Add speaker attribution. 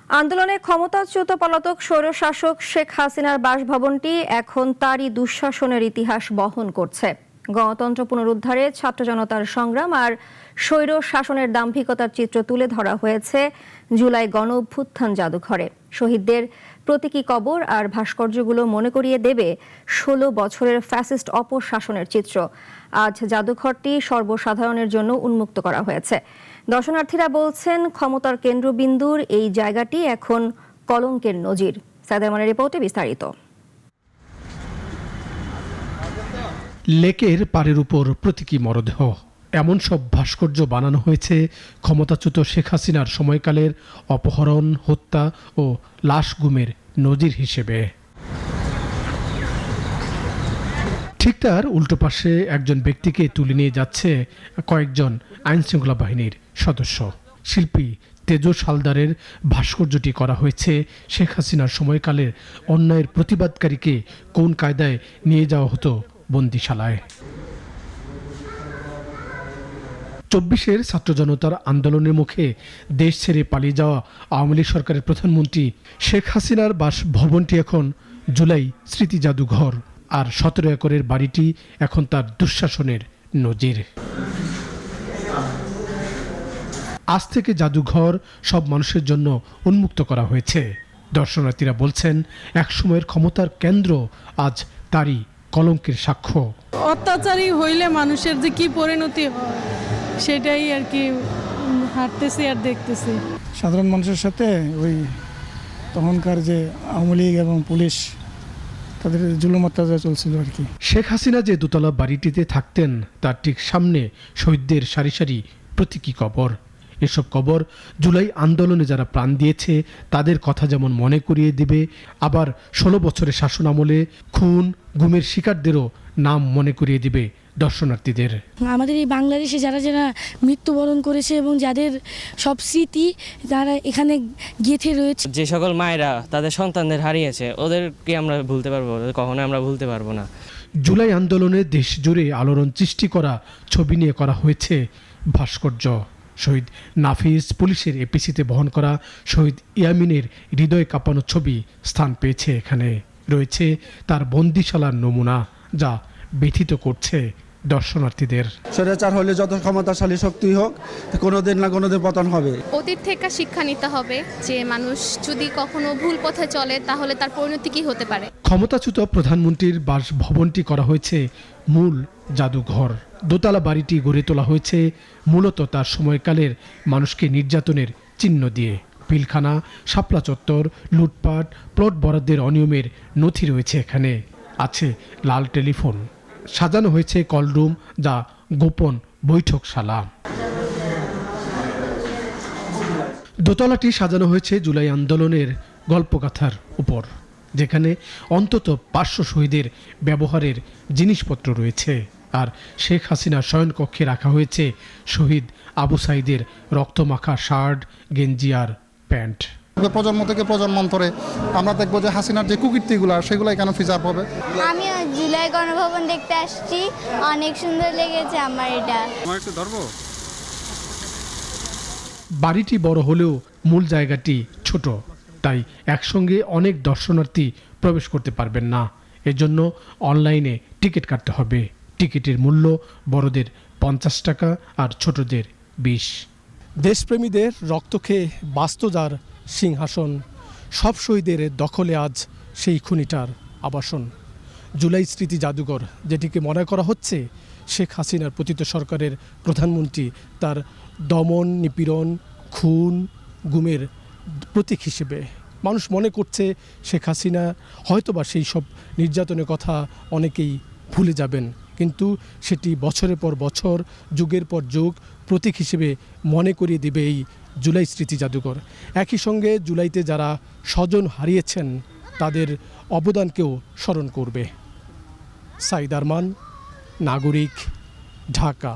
Speaker 1: আন্দোলনে ক্ষমতাচ্যুত পলাতক স্বৈরশাসক শেখ হাসিনার বাসভবনটি এখন তারই দুঃশাসনের ইতিহাস বহন করছে। গণতন্ত্র পুনরুদ্ধারে ছাত্র জনতার সংগ্রাম আর স্বৈর শাসনের দাম্ভিকতার চিত্র তুলে ধরা হয়েছে জুলাই গণ অভ্যুত্থান জাদুঘরে। শহীদদের প্রতীকী কবর আর ভাস্কর্যগুলো মনে করিয়ে দেবে ১৬ বছরের ফ্যাসিস্ট অপশাসনের চিত্র। আজ জাদুঘরটি সর্বসাধারণের জন্য উন্মুক্ত করা হয়েছে। দর্শনার্থীরা বলছেন, ক্ষমতার কেন্দ্রবিন্দুর এই জায়গাটি এখন কলঙ্কের নজির। সাদেমানের রিপোর্টে বিস্তারিত।
Speaker 2: লেকের পাড়ের উপর প্রতীকী মরদেহ, এমন সব ভাস্কর্য বানানো হয়েছে ক্ষমতাচ্যুত শেখ হাসিনার সময়কালের অপহরণ, হত্যা ও লাশ গুমের নজির হিসেবে। ঠিক তার উল্টো পাশে একজন ব্যক্তিকে তুলে নিয়ে যাচ্ছে কয়েকজন আইনশৃঙ্খলা বাহিনীর সদস্য। শিল্পী তেজস হালদারের ভাস্কর্যটি করা হয়েছে শেখ হাসিনার সময়কালের অন্যায়ের প্রতিবাদকারীকে কোন কায়দায় নিয়ে যাওয়া হতো বন্দিশালায়। ২৪-এর ছাত্র জনতার আন্দোলনের মুখে দেশ ছেড়ে পালিয়ে যাওয়া আওয়ামী লীগ সরকারের প্রধানমন্ত্রী শেখ হাসিনার বাসভবনটি এখন জুলাই স্মৃতি জাদুঘর, আর ১৭ একরের বাড়িটি এখন তার দুঃশাসনের নজির। আজ থেকে জাদুঘর সব মানুষের জন্য উন্মুক্ত করা হয়েছে। দর্শনার্থীরা বলছেন, একসময়ের ক্ষমতার কেন্দ্র আজ তারই কলঙ্কের সাক্ষ্য।
Speaker 3: অত্যাচারী হইলে মানুষের যে কি পরিণতি হয় সেটাই আর কি হাঁটতেছি আর দেখতেছি।
Speaker 4: সাধারণ মানুষের সাথে ওই তখনকার যে আওয়ামী লীগ এবং পুলিশ তাদের জুলুম অত্যাচার চলছিল আর কি।
Speaker 2: শেখ হাসিনা যে দোতলা বাড়িটিতে থাকতেন তার ঠিক সামনে শহীদদের সারি সারি প্রতীকী কবর। এসব কবর জুলাই আন্দোলনে যারা প্রাণ দিয়েছে তাদের কথা যেমন মনে করিয়ে দিবে, আবার ১৬ বছরের শাসন আমলে খুন গুমের শিকারদেরও নাম মনে করিয়ে দিবে দর্শনার্থীদের।
Speaker 5: আমাদের এই বাংলাদেশে যারা যারা মৃত্যুবরণ করেছে এবং যাদের সব স্মৃতি যারা এখানে গেঁথে রয়েছে,
Speaker 6: যে সকল মায়েরা তাদের সন্তানদের হারিয়েছে, ওদেরকে আমরা ভুলতে পারবো? কখনো আমরা ভুলতে পারবো না।
Speaker 2: জুলাই আন্দোলনে দেশ জুড়ে আলোড়ন সৃষ্টি করা ছবি নিয়ে করা হয়েছে ভাস্কর্য। শহীদ নাফিস, পুলিশের এপিসিতে বহন করা শহীদ ইয়ামিনের হৃদয় কাঁপানো ছবি স্থান পেয়েছে এখানে। রয়েছে তার বন্দিশালার নমুনা, যা ব্যথিত করছে দর্শনার্থীদের।
Speaker 7: স্বৈরাচার হলে যত ক্ষমতাশালী শক্তি হোক, কোনোদিন না কোনোদিন পতন হবে।
Speaker 8: অতীত থেকে শিক্ষা নিতে হবে যে মানুষ যদি কখনো ভুল পথে চলে তাহলে তার পরিণতি কি হতে পারে।
Speaker 2: ক্ষমতাচ্যুত প্রধানমন্ত্রীর বাসভবনটি করা হয়েছে মূল জাদুঘর। দোতলা বাড়িটি গড়ে তোলা হয়েছে মূলত তার সময়কালের মানুষকে নির্যাতনের চিহ্ন দিয়ে। পিলখানা, শাপলা চত্বর, লুটপাট, প্লট বরাদ্দের অনিয়মের নথি রয়েছে এখানে। আছে লাল টেলিফোন। সাজানো হয়েছে কলরুম, যা গোপন বৈঠকশালা। দোতলাটি সাজানো হয়েছে জুলাই আন্দোলনের গল্পগাথার উপর, যেখানে অন্তত ৫০০ শহীদের ব্যবহারের জিনিসপত্র রয়েছে। আর শেখ হাসিনার শয়নকক্ষে রাখা হয়েছে শহীদ আবু সাইদের রক্তমাখা শার্ট, গেঞ্জি আর প্যান্ট।
Speaker 9: প্রজন্ম থেকে প্রজন্মান্তরে আমরা দেখবো যে হাসিনার যে কুকীর্তিগুলো সেগুলাই কেন ফিজার হবে।
Speaker 10: আমি জুলাই গণভবন দেখতে আসছি, অনেক সুন্দর লেগেছে আমার এটা।
Speaker 2: বাড়িটি বড় হলেও মূল জায়গাটি ছোট, তাই একসঙ্গে অনেক দর্শনার্থী প্রবেশ করতে পারবেন না। এজন্য অনলাইনে টিকিট কাটতে হবে। টিকিটের মূল্য বড়দের ৫০ টাকা আর ছোটদের ২০। দেশপ্রেমীদের রক্ত খেয়ে বাস্ত যার সিংহাসন, সব শহীদের দখলে আজ সেই খুনিটার আবাসন। জুলাই স্মৃতি জাদুঘর, যেটিকে মনে করা হচ্ছে শেখ হাসিনার পতিত সরকারের প্রধানমন্ত্রী তার দমন, নিপীড়ন, খুন, গুমের প্রতীক হিসেবে। মানুষ মনে করছে শেখ হাসিনা হয়তোবা সেই সব নির্যাতনের কথা অনেকেই ভুলে যাবেন, কিন্তু সেটি বছরের পর বছর, যুগের পর যুগ প্রতীক হিসেবে মনে করিয়ে দিবে এই জুলাই স্মৃতি জাদুঘর। একই সঙ্গে জুলাইতে যারা স্বজন হারিয়েছেন তাদের অবদানকেও স্মরণ করবে। সাইদ আরমান, নাগরিক, ঢাকা।